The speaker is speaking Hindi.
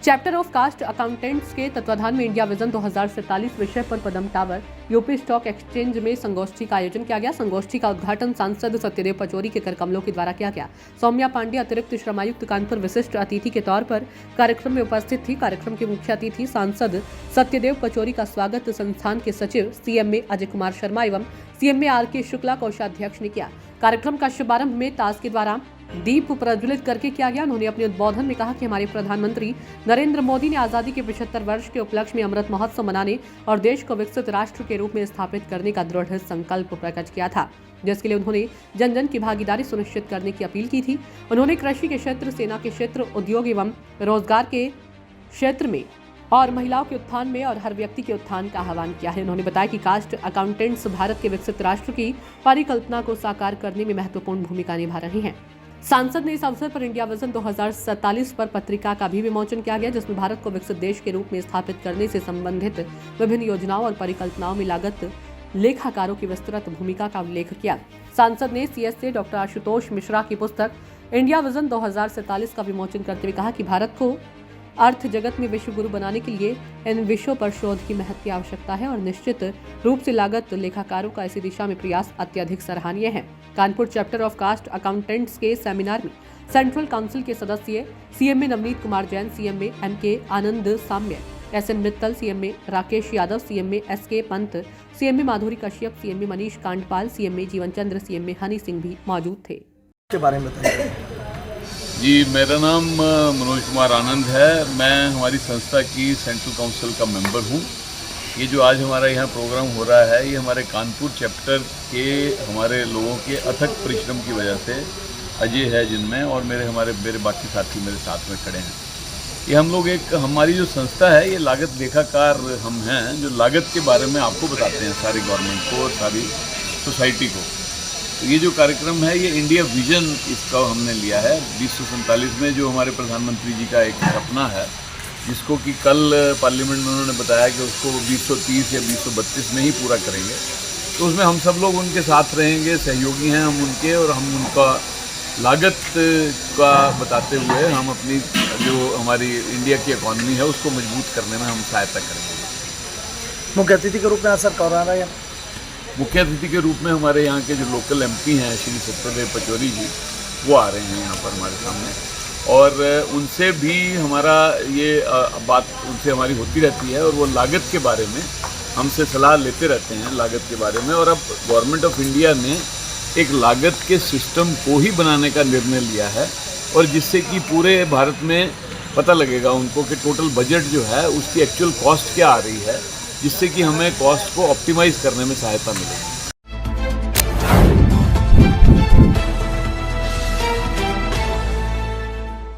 चैप्टर ऑफ कास्ट अकाउंटेंट्स के तत्वाधान में इंडिया विजन 2047 विषय पर पदम टावर यूपी स्टॉक एक्सचेंज में संगोष्ठी का आयोजन किया गया। संगोष्ठी का उद्घाटन सांसद सत्यदेव पचौरी के करकमलों के द्वारा किया गया। सौम्या पांडे अतिरिक्त श्रमायुक्त कानपुर विशिष्ट अतिथि के तौर पर कार्यक्रम में उपस्थित थी। कार्यक्रम के मुख्य अतिथि सांसद सत्यदेव पचौरी का स्वागत संस्थान के सचिव सीएमए अजय कुमार शर्मा एवं सीएमए आर.के. शुक्ला कोषाध्यक्ष ने किया। कार्यक्रम का शुभारंभ में ताश के द्वारा दीप प्रज्वलित करके किया गया। उन्होंने अपने उद्बोधन में कहा कि हमारे प्रधानमंत्री नरेंद्र मोदी ने आजादी के 75 वर्ष के उपलक्ष्य में अमृत महोत्सव मनाने और देश को विकसित राष्ट्र के रूप में स्थापित करने का दृढ़ संकल्प प्रकट किया था, जिसके लिए उन्होंने जन जन की भागीदारी सुनिश्चित करने की अपील की थी। उन्होंने कृषि के क्षेत्र, सेना के क्षेत्र, उद्योग एवं रोजगार के क्षेत्र में और महिलाओं के उत्थान में और हर व्यक्ति के उत्थान का आह्वान किया है। उन्होंने बताया कि कास्ट अकाउंटेंट्स भारत के विकसित राष्ट्र की परिकल्पना को साकार करने में महत्वपूर्ण भूमिका निभा रहे हैं। सांसद ने इस अवसर पर इंडिया विजन 2047 पर पत्रिका का भी विमोचन किया गया, जिसमें भारत को विकसित देश के रूप में स्थापित करने से संबंधित विभिन्न योजनाओं और परिकल्पनाओं में लागत लेखाकारों की विस्तृत भूमिका का उल्लेख किया। सांसद ने सीएसए डॉक्टर आशुतोष मिश्रा की पुस्तक इंडिया विजन 2047 का विमोचन करते हुए कहा कि भारत को अर्थ जगत में विश्व गुरु बनाने के लिए इन विषयों पर शोध की महत्व की आवश्यकता है और निश्चित रूप से लागत लेखाकारों का इसी दिशा में प्रयास अत्यधिक सराहनीय है। Kanpur chapter of cost accountants के सेमिनार में सेंट्रल काउंसिल के सदस्य CMA Navneet Kumar Jain, CMA MK Anand Samya, SN Mittal, CMA Rakesh Yadav, CMA SK Pant, CMA Madhuri Kashyap, CMA Manish Kandpal, CMA Jeevan Chandra, CMA Honey Singh भी मौजूद थे। के बारे में बताइए। जी, मेरा नाम मनोज कुमार आनंद है। मैं हमारी संस्था की सेंट्रल काउंसिल का मेंबर हूँ। ये जो आज हमारा यहाँ प्रोग्राम हो रहा है, ये हमारे कानपुर चैप्टर के हमारे लोगों के अथक परिश्रम की वजह से अजय है जिनमें, और मेरे बाकी साथी मेरे साथ में खड़े हैं। ये हम लोग हमारी जो संस्था है, ये लागत लेखाकार हम हैं, जो लागत के बारे में आपको बताते हैं सारी गवर्नमेंट को और सारी सोसाइटी को। तो ये जो कार्यक्रम है, ये इंडिया विजन इसका हमने लिया है 2047 में, जो हमारे प्रधानमंत्री जी का एक सपना है, जिसको कि कल पार्लियामेंट में उन्होंने बताया कि उसको 2030 या 2032 में ही पूरा करेंगे। तो उसमें हम सब लोग उनके साथ रहेंगे, सहयोगी हैं हम उनके, और हम उनका लागत का बताते हुए हम अपनी जो हमारी इंडिया की इकॉनमी है उसको मजबूत करने में हम सहायता करेंगे। मुख्य अतिथि के रूप में असर कर रहा है। मुख्य अतिथि के रूप में हमारे यहाँ के जो लोकल एमपी हैं श्री सत्यदेव पचौरी जी, वो आ रहे हैं यहाँ पर हमारे सामने, और उनसे भी हमारा ये बात उनसे हमारी होती रहती है, और वो लागत के बारे में हमसे सलाह लेते रहते हैं लागत के बारे में। और अब गवर्नमेंट ऑफ इंडिया ने एक लागत के सिस्टम को ही बनाने का निर्णय लिया है, और जिससे कि पूरे भारत में पता लगेगा उनको कि टोटल बजट जो है उसकी एक्चुअल कॉस्ट क्या आ रही है, जिससे कि हमें कॉस्ट को ऑप्टिमाइज़ करने में सहायता मिलेगी।